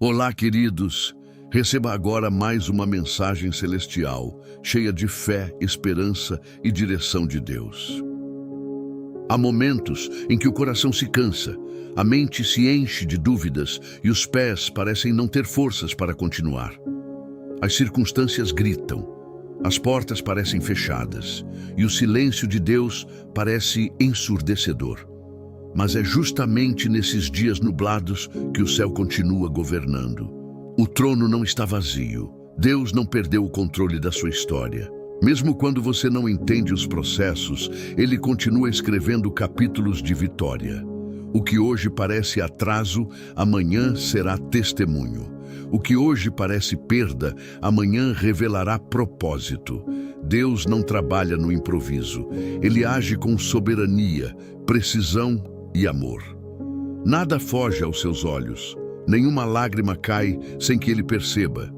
Olá, queridos. Receba agora mais uma mensagem celestial, cheia de fé, esperança e direção de Deus. Há momentos em que o coração se cansa, a mente se enche de dúvidas e os pés parecem não ter forças para continuar. As circunstâncias gritam, as portas parecem fechadas e o silêncio de Deus parece ensurdecedor. Mas é justamente nesses dias nublados que o céu continua governando. O trono não está vazio. Deus não perdeu o controle da sua história. Mesmo quando você não entende os processos, Ele continua escrevendo capítulos de vitória. O que hoje parece atraso, amanhã será testemunho. O que hoje parece perda, amanhã revelará propósito. Deus não trabalha no improviso. Ele age com soberania, precisão e amor. Nada foge aos seus olhos. Nenhuma lágrima cai sem que Ele perceba.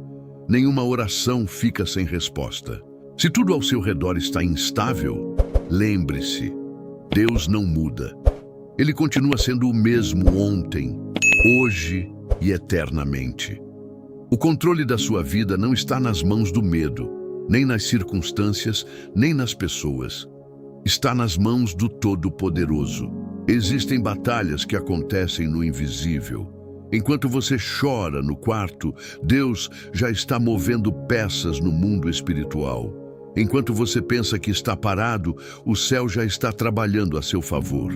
Nenhuma oração fica sem resposta. Se tudo ao seu redor está instável, lembre-se, Deus não muda. Ele continua sendo o mesmo ontem, hoje e eternamente. O controle da sua vida não está nas mãos do medo, nem nas circunstâncias, nem nas pessoas. Está nas mãos do Todo-Poderoso. Existem batalhas que acontecem no invisível. Enquanto você chora no quarto, Deus já está movendo peças no mundo espiritual. Enquanto você pensa que está parado, o céu já está trabalhando a seu favor.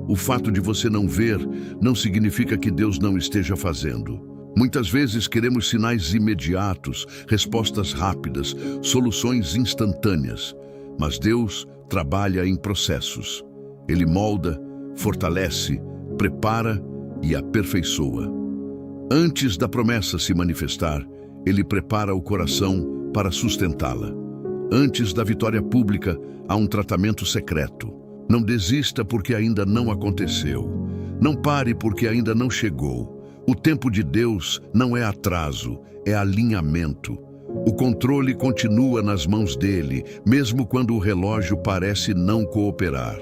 O fato de você não ver não significa que Deus não esteja fazendo. Muitas vezes queremos sinais imediatos, respostas rápidas, soluções instantâneas. Mas Deus trabalha em processos. Ele molda, fortalece, prepara e aperfeiçoa. Antes da promessa se manifestar, Ele prepara o coração para sustentá-la. Antes da vitória pública, há um tratamento secreto. Não desista porque ainda não aconteceu. Não pare porque ainda não chegou. O tempo de Deus não é atraso, é alinhamento. O controle continua nas mãos dele, mesmo quando o relógio parece não cooperar.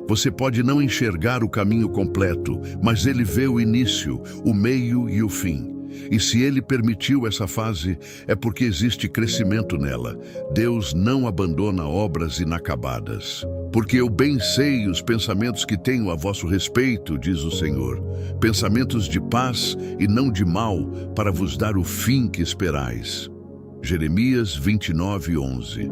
Você pode não enxergar o caminho completo, mas Ele vê o início, o meio e o fim. E se Ele permitiu essa fase, é porque existe crescimento nela. Deus não abandona obras inacabadas. Porque eu bem sei os pensamentos que tenho a vosso respeito, diz o Senhor. Pensamentos de paz e não de mal, para vos dar o fim que esperais. Jeremias 29:11.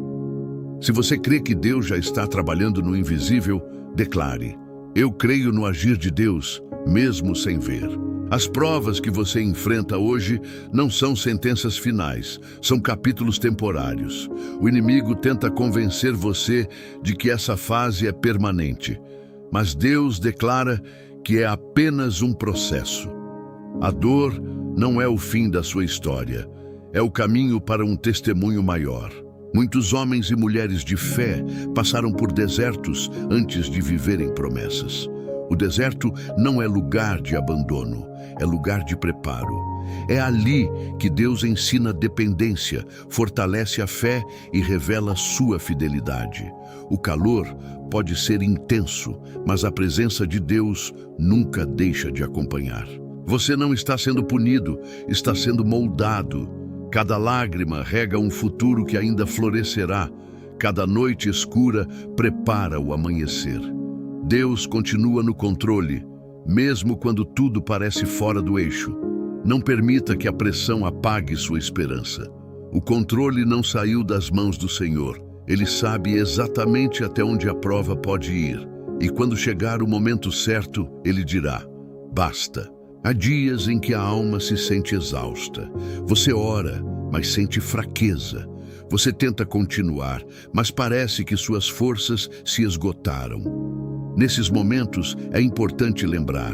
Se você crê que Deus já está trabalhando no invisível, declare: eu creio no agir de Deus, mesmo sem ver. As provas que você enfrenta hoje não são sentenças finais, são capítulos temporários. O inimigo tenta convencer você de que essa fase é permanente, mas Deus declara que é apenas um processo. A dor não é o fim da sua história, é o caminho para um testemunho maior. Muitos homens e mulheres de fé passaram por desertos antes de viverem promessas. O deserto não é lugar de abandono, é lugar de preparo. É ali que Deus ensina dependência, fortalece a fé e revela sua fidelidade. O calor pode ser intenso, mas a presença de Deus nunca deixa de acompanhar. Você não está sendo punido, está sendo moldado. Cada lágrima rega um futuro que ainda florescerá. Cada noite escura prepara o amanhecer. Deus continua no controle, mesmo quando tudo parece fora do eixo. Não permita que a pressão apague sua esperança. O controle não saiu das mãos do Senhor. Ele sabe exatamente até onde a prova pode ir. E quando chegar o momento certo, Ele dirá: basta. Há dias em que a alma se sente exausta. Você ora, mas sente fraqueza. Você tenta continuar, mas parece que suas forças se esgotaram. Nesses momentos, é importante lembrar: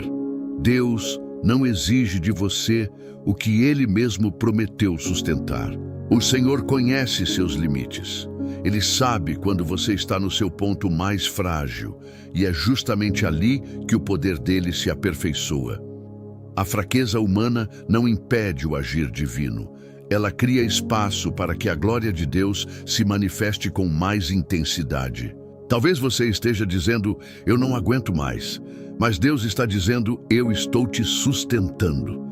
Deus não exige de você o que Ele mesmo prometeu sustentar. O Senhor conhece seus limites. Ele sabe quando você está no seu ponto mais frágil, e é justamente ali que o poder dele se aperfeiçoa. A fraqueza humana não impede o agir divino. Ela cria espaço para que a glória de Deus se manifeste com mais intensidade. Talvez você esteja dizendo: eu não aguento mais. Mas Deus está dizendo: eu estou te sustentando.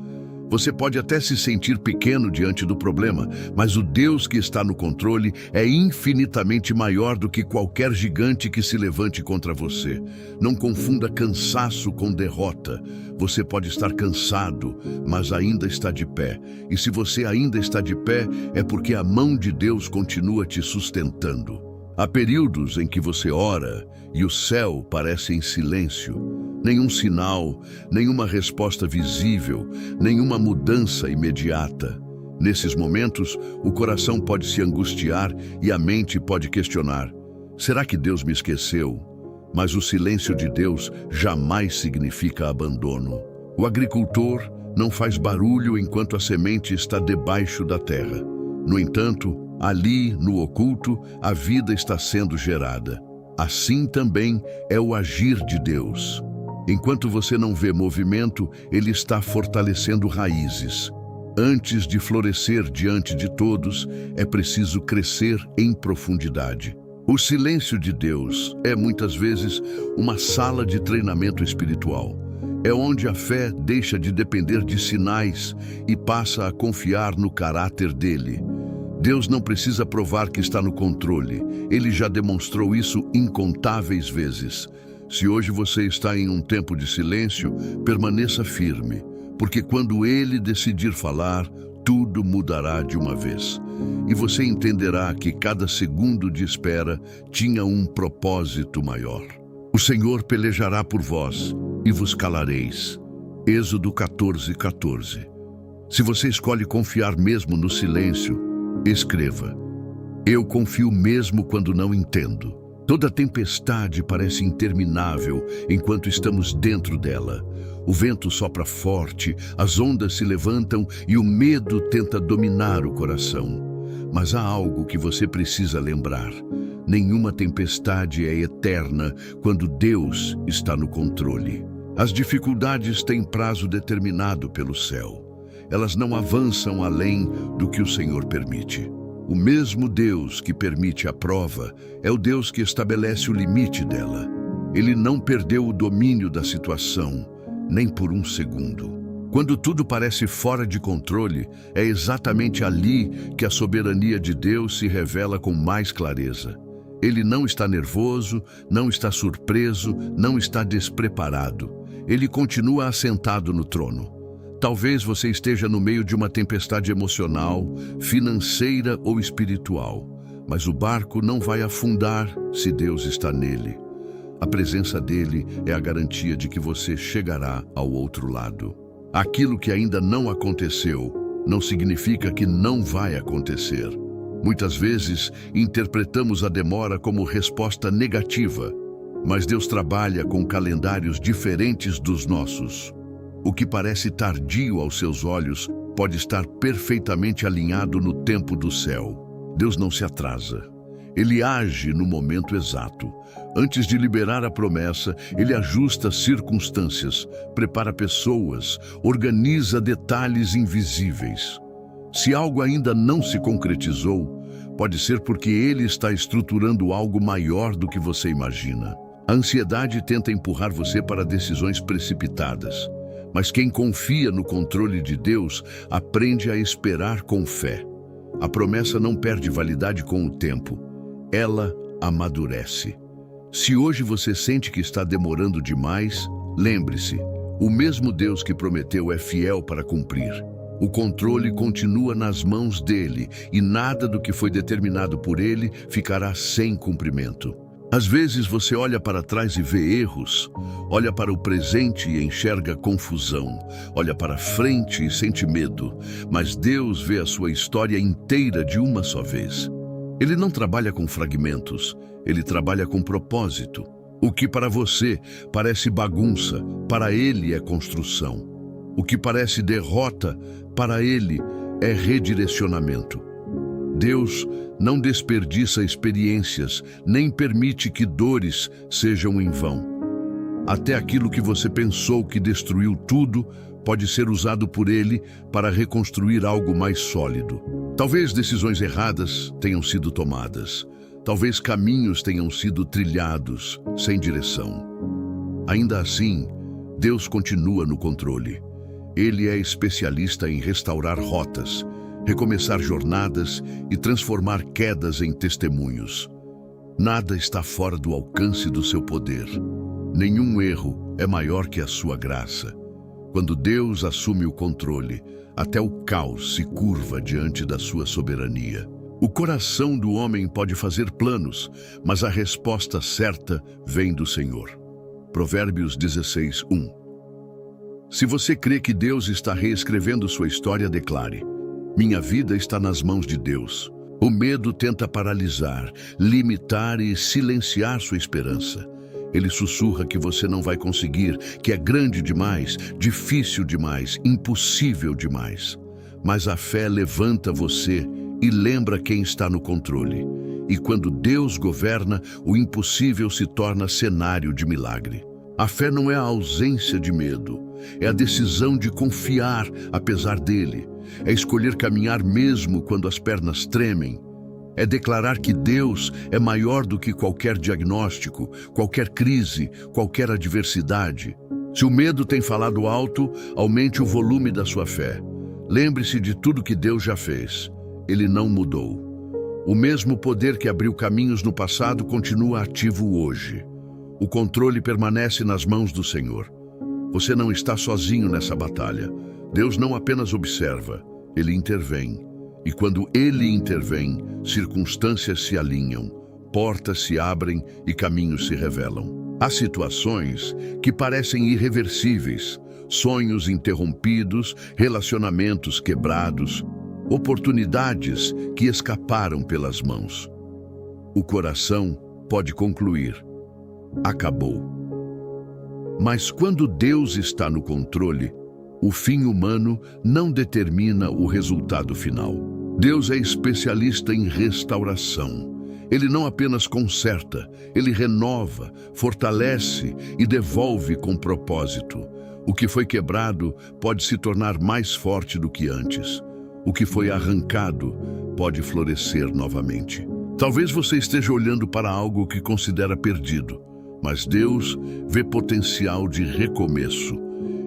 Você pode até se sentir pequeno diante do problema, mas o Deus que está no controle é infinitamente maior do que qualquer gigante que se levante contra você. Não confunda cansaço com derrota. Você pode estar cansado, mas ainda está de pé. E se você ainda está de pé, é porque a mão de Deus continua te sustentando. Há períodos em que você ora e o céu parece em silêncio. Nenhum sinal, nenhuma resposta visível, nenhuma mudança imediata. Nesses momentos, o coração pode se angustiar e a mente pode questionar: será que Deus me esqueceu? Mas o silêncio de Deus jamais significa abandono. O agricultor não faz barulho enquanto a semente está debaixo da terra. No entanto, ali, no oculto, a vida está sendo gerada. Assim também é o agir de Deus. Enquanto você não vê movimento, Ele está fortalecendo raízes. Antes de florescer diante de todos, é preciso crescer em profundidade. O silêncio de Deus é, muitas vezes, uma sala de treinamento espiritual. É onde a fé deixa de depender de sinais e passa a confiar no caráter dele. Deus não precisa provar que está no controle. Ele já demonstrou isso incontáveis vezes. Se hoje você está em um tempo de silêncio, permaneça firme, porque quando Ele decidir falar, tudo mudará de uma vez. E você entenderá que cada segundo de espera tinha um propósito maior. O Senhor pelejará por vós e vos calareis. Êxodo 14:14. Se você escolhe confiar mesmo no silêncio, escreva: eu confio mesmo quando não entendo. Toda tempestade parece interminável enquanto estamos dentro dela. O vento sopra forte, as ondas se levantam e o medo tenta dominar o coração. Mas há algo que você precisa lembrar: nenhuma tempestade é eterna quando Deus está no controle. As dificuldades têm prazo determinado pelo céu. Elas não avançam além do que o Senhor permite. O mesmo Deus que permite a prova é o Deus que estabelece o limite dela. Ele não perdeu o domínio da situação, nem por um segundo. Quando tudo parece fora de controle, é exatamente ali que a soberania de Deus se revela com mais clareza. Ele não está nervoso, não está surpreso, não está despreparado. Ele continua assentado no trono. Talvez você esteja no meio de uma tempestade emocional, financeira ou espiritual, mas o barco não vai afundar se Deus está nele. A presença dele é a garantia de que você chegará ao outro lado. Aquilo que ainda não aconteceu não significa que não vai acontecer. Muitas vezes, interpretamos a demora como resposta negativa, mas Deus trabalha com calendários diferentes dos nossos. O que parece tardio aos seus olhos pode estar perfeitamente alinhado no tempo do céu. Deus não se atrasa. Ele age no momento exato. Antes de liberar a promessa, ele ajusta circunstâncias, prepara pessoas, organiza detalhes invisíveis. Se algo ainda não se concretizou, pode ser porque ele está estruturando algo maior do que você imagina. A ansiedade tenta empurrar você para decisões precipitadas. Mas quem confia no controle de Deus aprende a esperar com fé. A promessa não perde validade com o tempo. Ela amadurece. Se hoje você sente que está demorando demais, lembre-se, o mesmo Deus que prometeu é fiel para cumprir. O controle continua nas mãos dele e nada do que foi determinado por ele ficará sem cumprimento. Às vezes você olha para trás e vê erros, olha para o presente e enxerga confusão, olha para frente e sente medo, mas Deus vê a sua história inteira de uma só vez. Ele não trabalha com fragmentos, ele trabalha com propósito. O que para você parece bagunça, para ele é construção. O que parece derrota, para ele é redirecionamento. Deus não desperdiça experiências, nem permite que dores sejam em vão. Até aquilo que você pensou que destruiu tudo pode ser usado por ele para reconstruir algo mais sólido. Talvez decisões erradas tenham sido tomadas. Talvez caminhos tenham sido trilhados sem direção. Ainda assim, Deus continua no controle. Ele é especialista em restaurar rotas, recomeçar jornadas e transformar quedas em testemunhos. Nada está fora do alcance do seu poder. Nenhum erro é maior que a sua graça. Quando Deus assume o controle, até o caos se curva diante da sua soberania. O coração do homem pode fazer planos, mas a resposta certa vem do Senhor. Provérbios 16:1. Se você crê que Deus está reescrevendo sua história, declare: minha vida está nas mãos de Deus. O medo tenta paralisar, limitar e silenciar sua esperança. Ele sussurra que você não vai conseguir, que é grande demais, difícil demais, impossível demais. Mas a fé levanta você e lembra quem está no controle. E quando Deus governa, o impossível se torna cenário de milagre. A fé não é a ausência de medo, é a decisão de confiar apesar dele. É escolher caminhar mesmo quando as pernas tremem. É declarar que Deus é maior do que qualquer diagnóstico, qualquer crise, qualquer adversidade. Se o medo tem falado alto, aumente o volume da sua fé. Lembre-se de tudo que Deus já fez. Ele não mudou. O mesmo poder que abriu caminhos no passado continua ativo hoje. O controle permanece nas mãos do Senhor. Você não está sozinho nessa batalha. Deus não apenas observa, Ele intervém. E quando Ele intervém, circunstâncias se alinham, portas se abrem e caminhos se revelam. Há situações que parecem irreversíveis, sonhos interrompidos, relacionamentos quebrados, oportunidades que escaparam pelas mãos. O coração pode concluir: acabou. Mas quando Deus está no controle, o fim humano não determina o resultado final. Deus é especialista em restauração. Ele não apenas conserta, ele renova, fortalece e devolve com propósito. O que foi quebrado pode se tornar mais forte do que antes. O que foi arrancado pode florescer novamente. Talvez você esteja olhando para algo que considera perdido, mas Deus vê potencial de recomeço.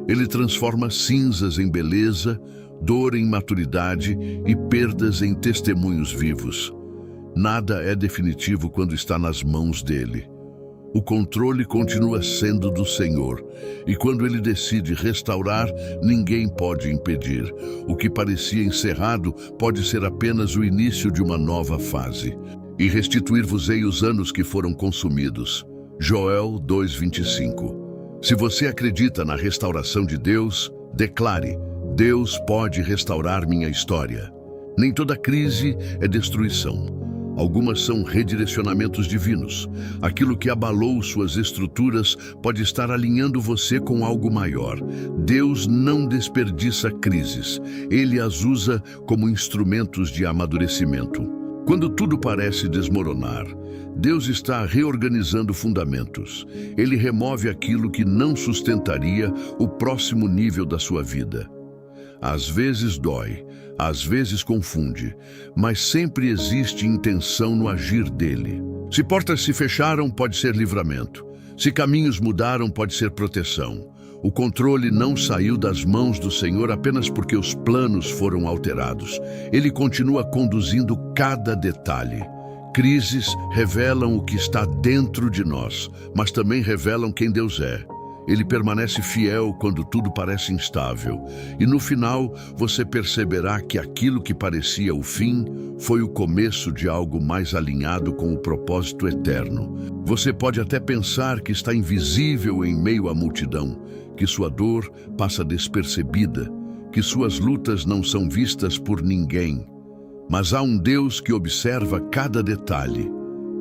Ele transforma cinzas em beleza, dor em maturidade e perdas em testemunhos vivos. Nada é definitivo quando está nas mãos dele. O controle continua sendo do Senhor, e quando Ele decide restaurar, ninguém pode impedir. O que parecia encerrado pode ser apenas o início de uma nova fase. E restituir-vos-ei os anos que foram consumidos. Joel 2:25. Se você acredita na restauração de Deus, declare: Deus pode restaurar minha história. Nem toda crise é destruição. Algumas são redirecionamentos divinos. Aquilo que abalou suas estruturas pode estar alinhando você com algo maior. Deus não desperdiça crises. Ele as usa como instrumentos de amadurecimento. Quando tudo parece desmoronar, Deus está reorganizando fundamentos. Ele remove aquilo que não sustentaria o próximo nível da sua vida. Às vezes dói, às vezes confunde, mas sempre existe intenção no agir dele. Se portas se fecharam, pode ser livramento. Se caminhos mudaram, pode ser proteção. O controle não saiu das mãos do Senhor apenas porque os planos foram alterados. Ele continua conduzindo cada detalhe. Crises revelam o que está dentro de nós, mas também revelam quem Deus é. Ele permanece fiel quando tudo parece instável. E no final, você perceberá que aquilo que parecia o fim foi o começo de algo mais alinhado com o propósito eterno. Você pode até pensar que está invisível em meio à multidão, que sua dor passa despercebida, que suas lutas não são vistas por ninguém. Mas há um Deus que observa cada detalhe.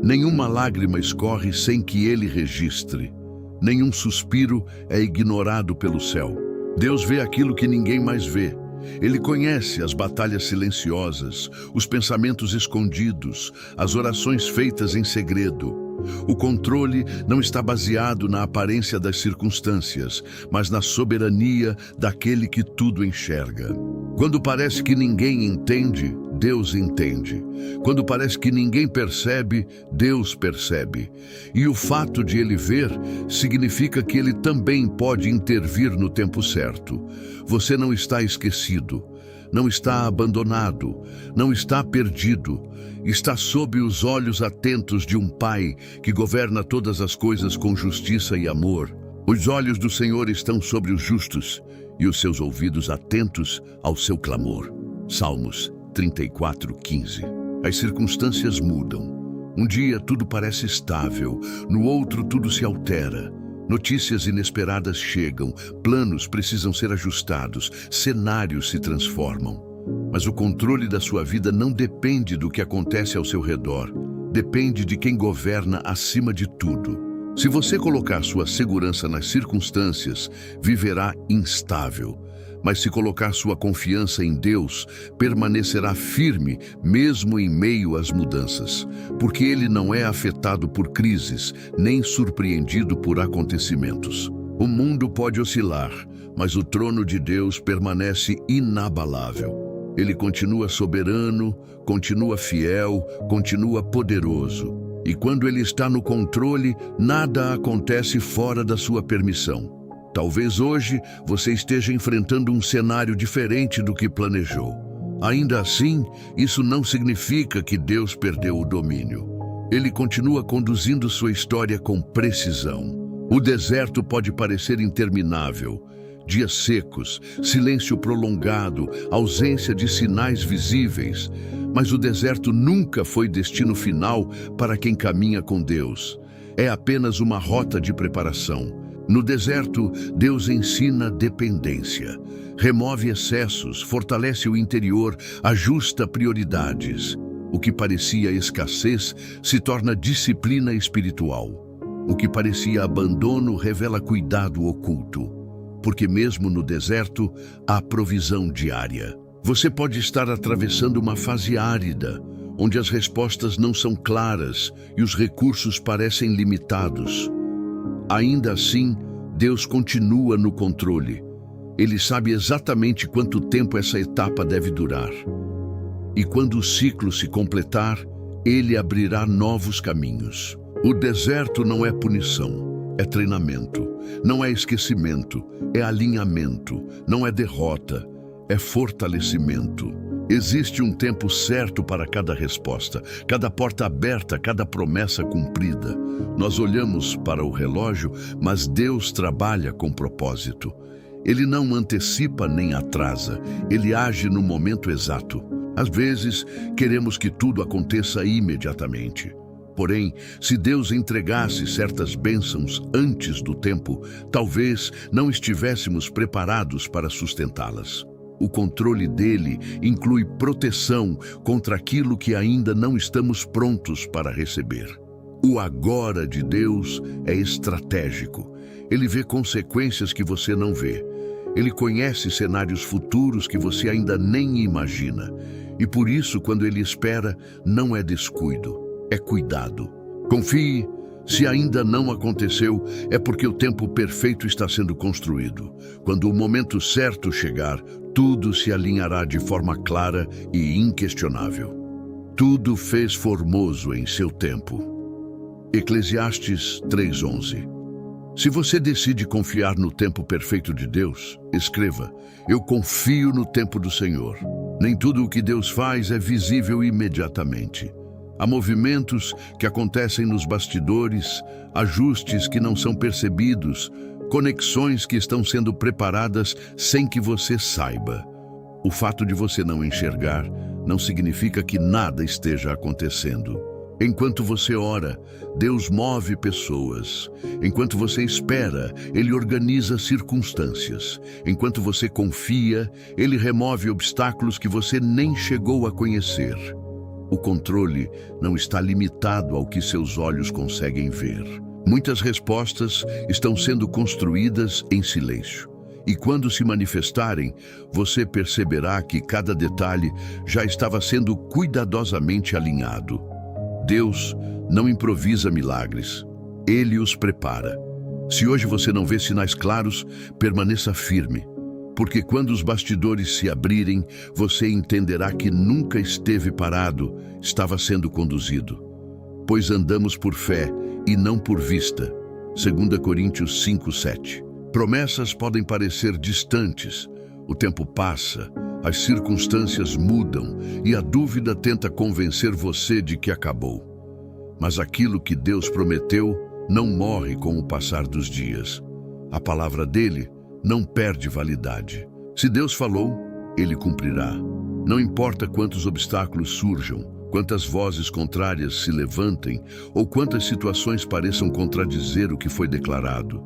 Nenhuma lágrima escorre sem que Ele registre. Nenhum suspiro é ignorado pelo céu. Deus vê aquilo que ninguém mais vê. Ele conhece as batalhas silenciosas, os pensamentos escondidos, as orações feitas em segredo. O controle não está baseado na aparência das circunstâncias, mas na soberania daquele que tudo enxerga. Quando parece que ninguém entende, Deus entende. Quando parece que ninguém percebe, Deus percebe. E o fato de Ele ver significa que Ele também pode intervir no tempo certo. Você não está esquecido, não está abandonado, não está perdido. Está sob os olhos atentos de um Pai que governa todas as coisas com justiça e amor. Os olhos do Senhor estão sobre os justos e os seus ouvidos atentos ao seu clamor. Salmos 34:15. As circunstâncias mudam. Um dia tudo parece estável, no outro tudo se altera. Notícias inesperadas chegam, planos precisam ser ajustados, cenários se transformam. Mas o controle da sua vida não depende do que acontece ao seu redor, depende de quem governa acima de tudo. Se você colocar sua segurança nas circunstâncias, viverá instável. Mas se colocar sua confiança em Deus, permanecerá firme mesmo em meio às mudanças, porque Ele não é afetado por crises, nem surpreendido por acontecimentos. O mundo pode oscilar, mas o trono de Deus permanece inabalável. Ele continua soberano, continua fiel, continua poderoso. E quando Ele está no controle, nada acontece fora da sua permissão. Talvez hoje você esteja enfrentando um cenário diferente do que planejou. Ainda assim, isso não significa que Deus perdeu o domínio. Ele continua conduzindo sua história com precisão. O deserto pode parecer interminável. Dias secos, silêncio prolongado, ausência de sinais visíveis. Mas o deserto nunca foi destino final para quem caminha com Deus. É apenas uma rota de preparação. No deserto, Deus ensina dependência, remove excessos, fortalece o interior, ajusta prioridades. O que parecia escassez se torna disciplina espiritual. O que parecia abandono revela cuidado oculto. Porque mesmo no deserto, há provisão diária. Você pode estar atravessando uma fase árida, onde as respostas não são claras e os recursos parecem limitados. Ainda assim, Deus continua no controle. Ele sabe exatamente quanto tempo essa etapa deve durar. E quando o ciclo se completar, Ele abrirá novos caminhos. O deserto não é punição, é treinamento. Não é esquecimento, é alinhamento. Não é derrota, é fortalecimento. Existe um tempo certo para cada resposta, cada porta aberta, cada promessa cumprida. Nós olhamos para o relógio, mas Deus trabalha com propósito. Ele não antecipa nem atrasa, Ele age no momento exato. Às vezes, queremos que tudo aconteça imediatamente. Porém, se Deus entregasse certas bênçãos antes do tempo, talvez não estivéssemos preparados para sustentá-las. O controle dele inclui proteção contra aquilo que ainda não estamos prontos para receber. O agora de Deus é estratégico. Ele vê consequências que você não vê. Ele conhece cenários futuros que você ainda nem imagina. E por isso, quando ele espera, não é descuido, é cuidado. Confie. Se ainda não aconteceu, é porque o tempo perfeito está sendo construído. Quando o momento certo chegar, tudo se alinhará de forma clara e inquestionável. Tudo fez formoso em seu tempo. Eclesiastes 3:11. Se você decide confiar no tempo perfeito de Deus, escreva: eu confio no tempo do Senhor. Nem tudo o que Deus faz é visível imediatamente. Há movimentos que acontecem nos bastidores, ajustes que não são percebidos, conexões que estão sendo preparadas sem que você saiba. O fato de você não enxergar não significa que nada esteja acontecendo. Enquanto você ora, Deus move pessoas. Enquanto você espera, Ele organiza circunstâncias. Enquanto você confia, Ele remove obstáculos que você nem chegou a conhecer. O controle não está limitado ao que seus olhos conseguem ver. Muitas respostas estão sendo construídas em silêncio. E quando se manifestarem, você perceberá que cada detalhe já estava sendo cuidadosamente alinhado. Deus não improvisa milagres. Ele os prepara. Se hoje você não vê sinais claros, permaneça firme. porque quando os bastidores se abrirem, você entenderá que nunca esteve parado, estava sendo conduzido. Pois andamos por fé e não por vista. 2 Coríntios 5:7. Promessas podem parecer distantes. O tempo passa, as circunstâncias mudam e a dúvida tenta convencer você de que acabou. Mas aquilo que Deus prometeu não morre com o passar dos dias. A palavra dele não perde validade. Se Deus falou, ele cumprirá. Não importa quantos obstáculos surjam, quantas vozes contrárias se levantem ou quantas situações pareçam contradizer o que foi declarado.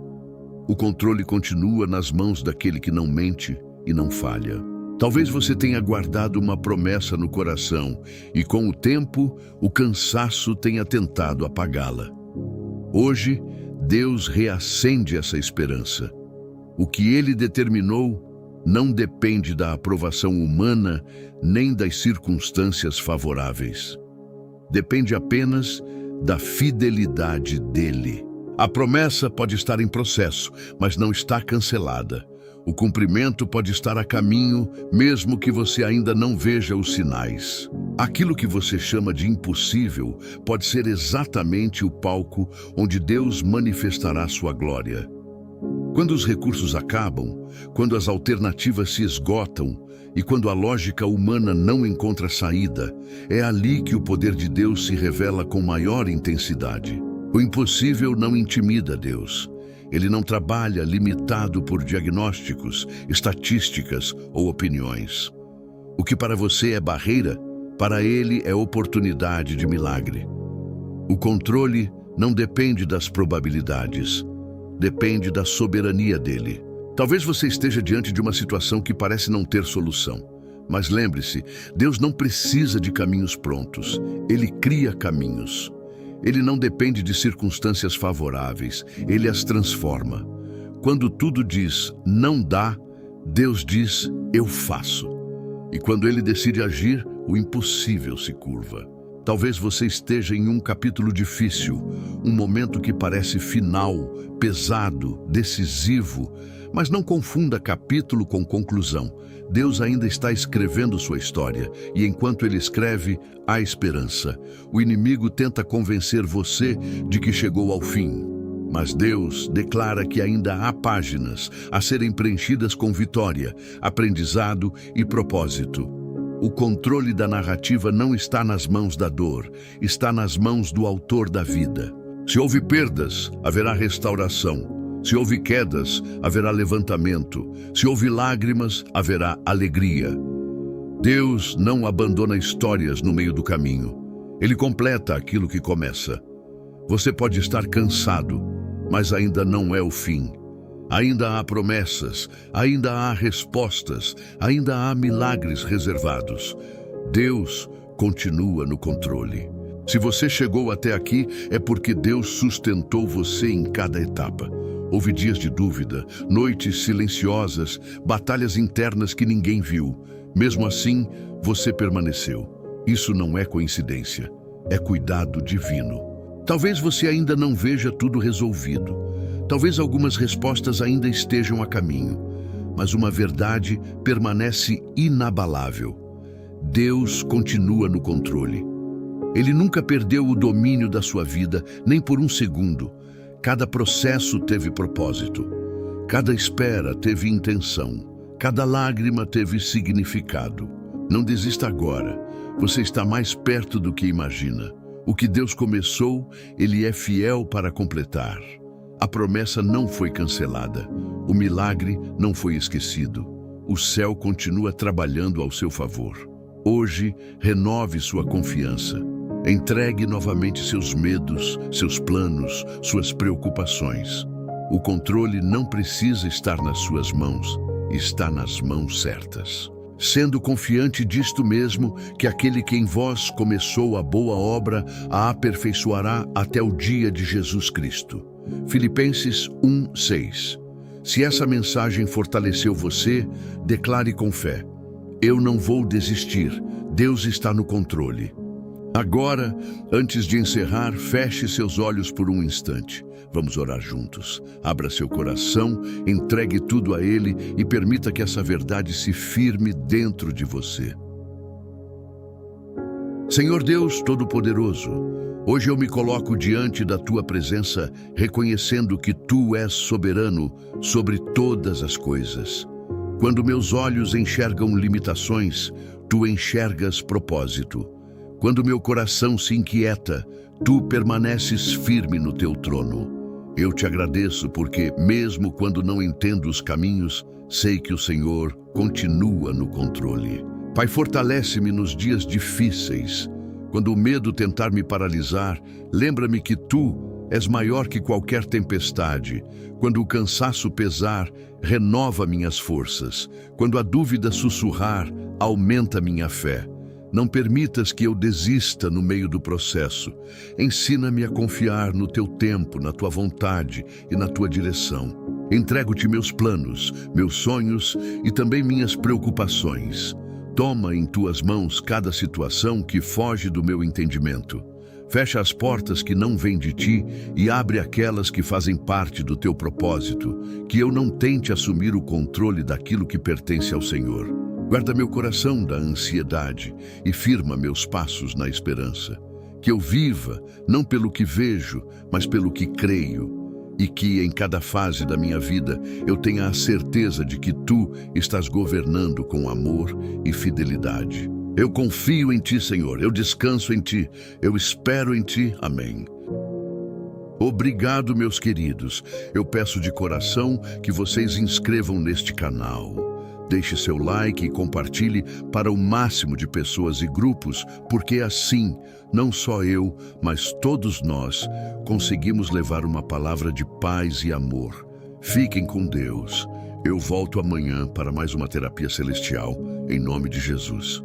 O controle continua nas mãos daquele que não mente e não falha. Talvez você tenha guardado uma promessa no coração e, com o tempo, o cansaço tenha tentado apagá-la. Hoje, Deus reacende essa esperança. O que ele determinou não depende da aprovação humana nem das circunstâncias favoráveis. Depende apenas da fidelidade dele. A promessa pode estar em processo, mas não está cancelada. O cumprimento pode estar a caminho, mesmo que você ainda não veja os sinais. Aquilo que você chama de impossível pode ser exatamente o palco onde Deus manifestará sua glória. Quando os recursos acabam, quando as alternativas se esgotam e quando a lógica humana não encontra saída, é ali que o poder de Deus se revela com maior intensidade. O impossível não intimida Deus. Ele não trabalha limitado por diagnósticos, estatísticas ou opiniões. O que para você é barreira, para ele é oportunidade de milagre. O controle não depende das probabilidades, depende da soberania dele. Talvez você esteja diante de uma situação que parece não ter solução. Mas lembre-se, Deus não precisa de caminhos prontos, ele cria caminhos. Ele não depende de circunstâncias favoráveis, ele as transforma. Quando tudo diz não dá, Deus diz eu faço. E quando ele decide agir, o impossível se curva. Talvez você esteja em um capítulo difícil, um momento que parece final, pesado, decisivo, mas não confunda capítulo com conclusão. Deus ainda está escrevendo sua história, e enquanto ele escreve, há esperança. O inimigo tenta convencer você de que chegou ao fim, mas Deus declara que ainda há páginas a serem preenchidas com vitória, aprendizado e propósito. O controle da narrativa não está nas mãos da dor, está nas mãos do autor da vida. Se houve perdas, haverá restauração. Se houve quedas, haverá levantamento. Se houve lágrimas, haverá alegria. Deus não abandona histórias no meio do caminho. Ele completa aquilo que começa. Você pode estar cansado, mas ainda não é o fim. Ainda há promessas, ainda há respostas, ainda há milagres reservados. Deus continua no controle. Se você chegou até aqui, é porque Deus sustentou você em cada etapa. Houve dias de dúvida, noites silenciosas, batalhas internas que ninguém viu. Mesmo assim, você permaneceu. Isso não é coincidência, é cuidado divino. Talvez você ainda não veja tudo resolvido. Talvez algumas respostas ainda estejam a caminho. Mas uma verdade permanece inabalável. Deus continua no controle. Ele nunca perdeu o domínio da sua vida, nem por um segundo. Cada processo teve propósito, cada espera teve intenção, cada lágrima teve significado. Não desista agora, você está mais perto do que imagina. O que Deus começou, ele é fiel para completar. A promessa não foi cancelada, o milagre não foi esquecido. O céu continua trabalhando ao seu favor. Hoje, renove sua confiança. Entregue novamente seus medos, seus planos, suas preocupações. O controle não precisa estar nas suas mãos, está nas mãos certas. Sendo confiante disto mesmo, que aquele que em vós começou a boa obra a aperfeiçoará até o dia de Jesus Cristo. Filipenses 1:6. Se essa mensagem fortaleceu você, declare com fé: eu não vou desistir, Deus está no controle. Agora, antes de encerrar, feche seus olhos por um instante. Vamos orar juntos. Abra seu coração, entregue tudo a Ele e permita que essa verdade se firme dentro de você. Senhor Deus Todo-Poderoso, hoje eu me coloco diante da Tua presença, reconhecendo que Tu és soberano sobre todas as coisas. Quando meus olhos enxergam limitações, Tu enxergas propósito. Quando meu coração se inquieta, Tu permaneces firme no Teu trono. Eu te agradeço porque, mesmo quando não entendo os caminhos, sei que o Senhor continua no controle. Pai, fortalece-me nos dias difíceis. Quando o medo tentar me paralisar, lembra-me que Tu és maior que qualquer tempestade. Quando o cansaço pesar, renova minhas forças. Quando a dúvida sussurrar, aumenta minha fé. Não permitas que eu desista no meio do processo. Ensina-me a confiar no Teu tempo, na Tua vontade e na Tua direção. Entrego-te meus planos, meus sonhos e também minhas preocupações. Toma em Tuas mãos cada situação que foge do meu entendimento. Fecha as portas que não vêm de Ti e abre aquelas que fazem parte do Teu propósito, que eu não tente assumir o controle daquilo que pertence ao Senhor. Guarda meu coração da ansiedade e firma meus passos na esperança. Que eu viva, não pelo que vejo, mas pelo que creio. E que, em cada fase da minha vida, eu tenha a certeza de que Tu estás governando com amor e fidelidade. Eu confio em Ti, Senhor, eu descanso em Ti, eu espero em Ti. Amém. Obrigado, meus queridos. Eu peço de coração que vocês inscrevam neste canal. Deixe seu like e compartilhe para o máximo de pessoas e grupos, porque assim, não só eu, mas todos nós, conseguimos levar uma palavra de paz e amor. Fiquem com Deus. Eu volto amanhã para mais uma terapia celestial, em nome de Jesus.